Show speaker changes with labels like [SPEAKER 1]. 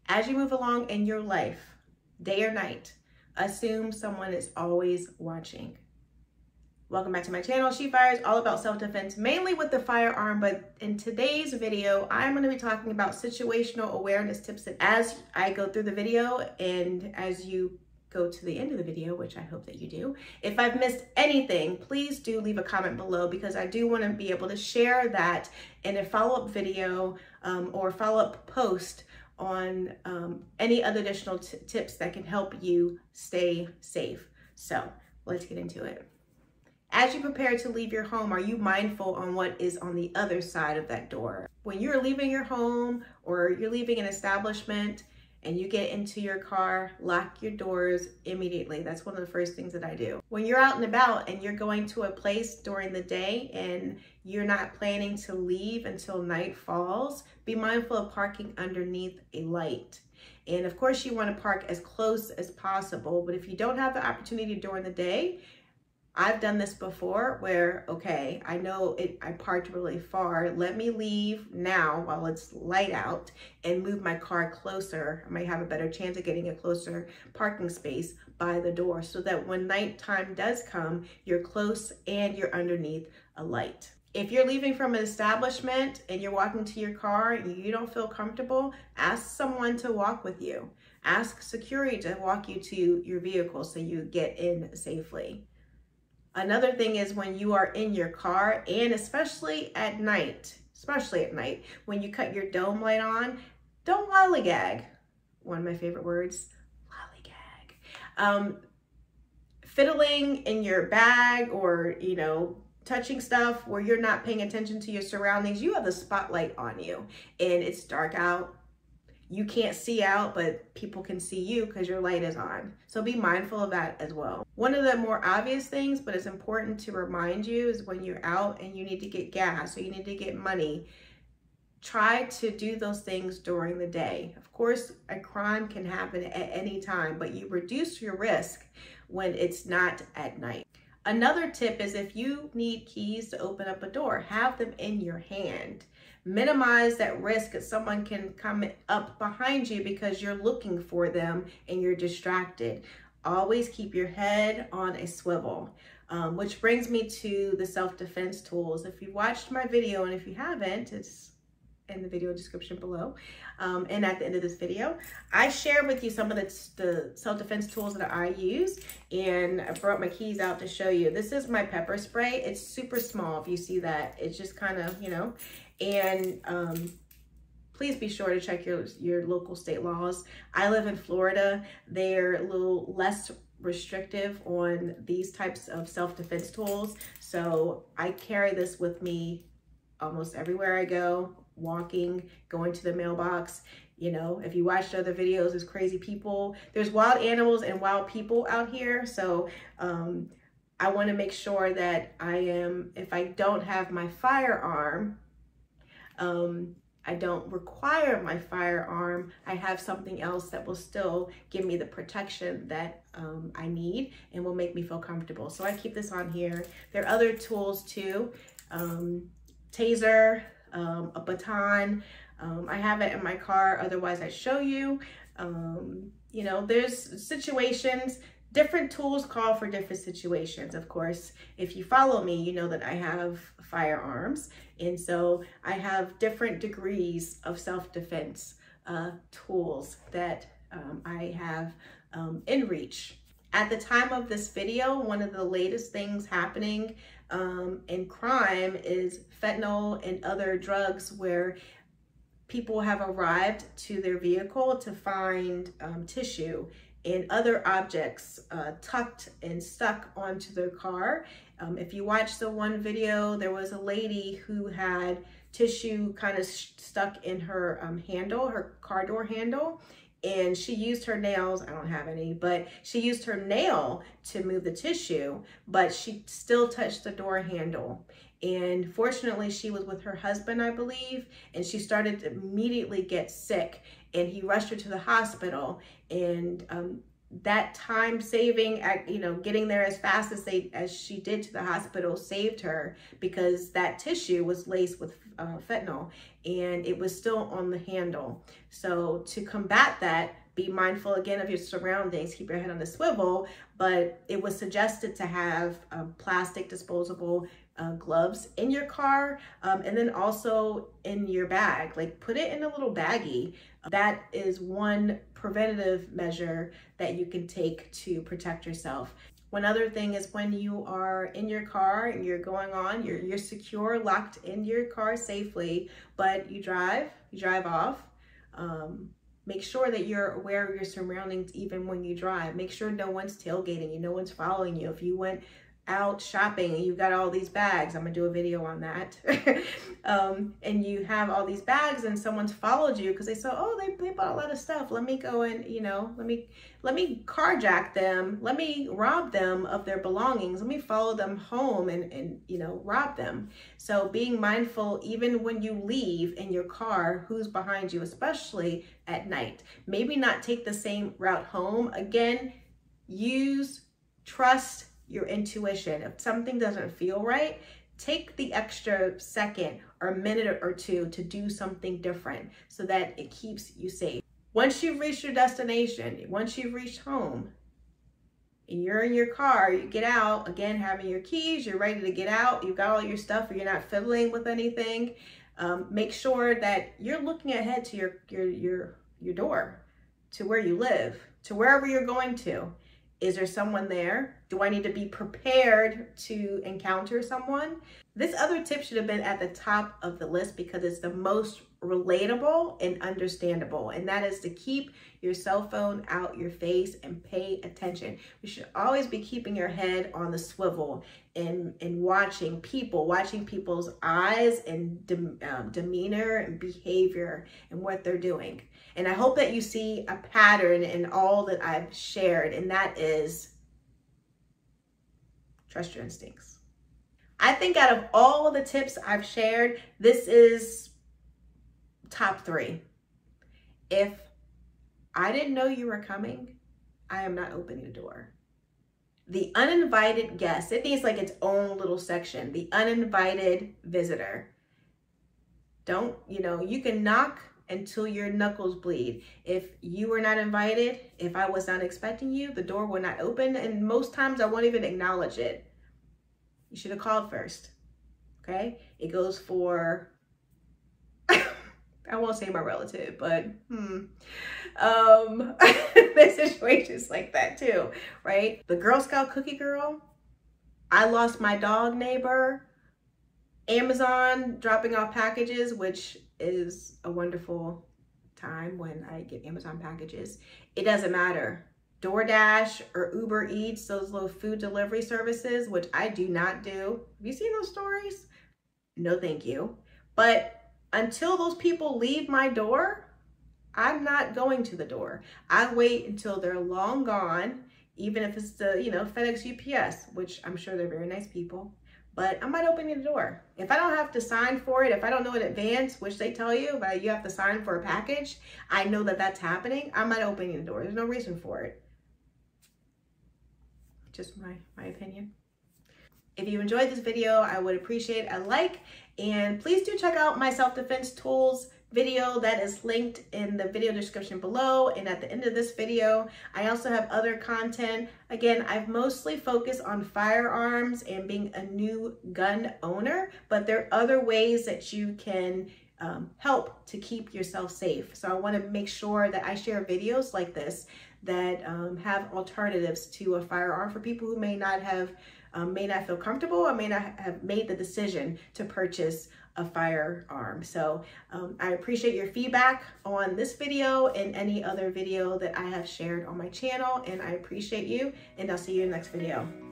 [SPEAKER 1] As you move along in your life, day or night, assume someone is always watching. Welcome back to my channel. She Fires, all about self-defense, mainly with the firearm, but in today's video, I'm going to be talking about situational awareness tips. And as I go through the video and as you go to the end of the video, which I hope that you do, if I've missed anything, please do leave a comment below, because I do want to be able to share that in a follow-up video or follow-up post on any other additional tips that can help you stay safe. So let's get into it. As you prepare to leave your home, are you mindful on what is on the other side of that door? When you're leaving your home or you're leaving an establishment and you get into your car, lock your doors immediately. That's one of the first things that I do. When you're out and about and you're going to a place during the day and you're not planning to leave until night falls, be mindful of parking underneath a light. And of course you want to park as close as possible, but if you don't have the opportunity during the day, I've done this before where, okay, I know I parked really far. Let me leave now while it's light out and move my car closer. I might have a better chance of getting a closer parking space by the door so that when nighttime does come, you're close and you're underneath a light. If you're leaving from an establishment and you're walking to your car and you don't feel comfortable, ask someone to walk with you. Ask security to walk you to your vehicle so you get in safely. Another thing is when you are in your car, and especially at night, when you cut your dome light on, don't lollygag. One of my favorite words, lollygag. Fiddling in your bag or, touching stuff where you're not paying attention to your surroundings. You have the spotlight on you and it's dark out. You can't see out, but people can see you because your light is on. So be mindful of that as well. One of the more obvious things, but it's important to remind you, is when you're out and you need to get gas or you need to get money, try to do those things during the day. Of course, a crime can happen at any time, but you reduce your risk when it's not at night. Another tip is if you need keys to open up a door, have them in your hand. Minimize that risk that someone can come up behind you because you're looking for them and you're distracted. Always keep your head on a swivel, which brings me to the self-defense tools. If you watched my video, and if you haven't, it's in the video description below, and at the end of this video, I share with you some of the self-defense tools that I use, and I brought my keys out to show you. This is my pepper spray. It's super small. If you see that, it's just kind of, and please be sure to check your local state laws. I live in Florida. They're a little less restrictive on these types of self-defense tools. So I carry this with me almost everywhere I go, walking, going to the mailbox. If you watched other videos, there's crazy people. There's wild animals and wild people out here. So I want to make sure that if I don't have my firearm, I don't require my firearm, I have something else that will still give me the protection that I need and will make me feel comfortable. So I keep this on here. There are other tools too. Taser, a baton. I have it in my car, otherwise I show you. There's situations, different tools call for different situations. Of course, if you follow me, you know that I have firearms. And so I have different degrees of self-defense tools that I have in reach. At the time of this video, one of the latest things happening in crime is fentanyl and other drugs where people have arrived to their vehicle to find tissue and other objects tucked and stuck onto their car. If you watch the one video, there was a lady who had tissue kind of stuck in her handle, her car door handle, and she used her nails, I don't have any, but she used her nail to move the tissue, but she still touched the door handle. And fortunately, she was with her husband, I believe, and she started to immediately get sick, and he rushed her to the hospital. And that time saving, getting there as fast as she did to the hospital saved her, because that tissue was laced with fentanyl. and it was still on the handle. So to combat that, be mindful again of your surroundings, keep your head on the swivel, but it was suggested to have plastic disposable gloves in your car, and then also in your bag, like put it in a little baggie. That is one preventative measure that you can take to protect yourself. One other thing is when you are in your car and you're going on, you're secure, locked in your car safely, but you drive off. Make sure that you're aware of your surroundings even when you drive. Make sure no one's tailgating you, no one's following you. If you went out shopping and you got all these bags, I'm gonna do a video on that, and you have all these bags and someone's followed you because they saw, oh, they bought a lot of stuff. Let me go and, you know, let me carjack them. Let me rob them of their belongings. Let me follow them home and you know, rob them. So being mindful, even when you leave in your car, who's behind you, especially at night. Maybe not take the same route home. Again, trust your intuition. If something doesn't feel right, take the extra second or minute or two to do something different so that it keeps you safe. Once you've reached your destination, once you've reached home, and you're in your car, you get out, again, having your keys, you're ready to get out, you've got all your stuff, or you're not fiddling with anything. Make sure that you're looking ahead to your door, to where you live, to wherever you're going to. Is there someone there? Do I need to be prepared to encounter someone? This other tip should have been at the top of the list because it's the most relatable and understandable, and that is to keep your cell phone out your face and pay attention. You should always be keeping your head on the swivel and watching people's eyes and demeanor and behavior and what they're doing. And I hope that you see a pattern in all that I've shared, and that is trust your instincts. I think out of all of the tips I've shared, this is top 3. If I didn't know you were coming, I am not opening the door. The uninvited guest, it needs like its own little section. The uninvited visitor. Don't, you know, you can knock until your knuckles bleed. If you were not invited, if I was not expecting you, the door will not open, and most times I won't even acknowledge it. You should have called first, okay? It goes for, I won't say my relative, but there's situations like that too, right? The Girl Scout cookie girl, I lost my dog neighbor, Amazon dropping off packages, which is a wonderful time when I get Amazon packages. It doesn't matter. DoorDash or Uber Eats, those little food delivery services, which I do not do. Have you seen those stories? No, thank you. But until those people leave my door, I'm not going to the door. I wait until they're long gone, even if it's the, you know, FedEx, UPS, which I'm sure they're very nice people. But I'm not opening the door. If I don't have to sign for it, if I don't know in advance, which they tell you, but you have to sign for a package, I know that that's happening, I'm not opening the door. There's no reason for it. Just my opinion. If you enjoyed this video, I would appreciate a like, and please do check out my self-defense tools video that is linked in the video description below and at the end of this video. I also have other content. Again, I've mostly focused on firearms and being a new gun owner, but there are other ways that you can help to keep yourself safe. So I want to make sure that I share videos like this that have alternatives to a firearm for people who may not feel comfortable or may not have made the decision to purchase a firearm. So I appreciate your feedback on this video and any other video that I have shared on my channel, and I appreciate you, and I'll see you in the next video.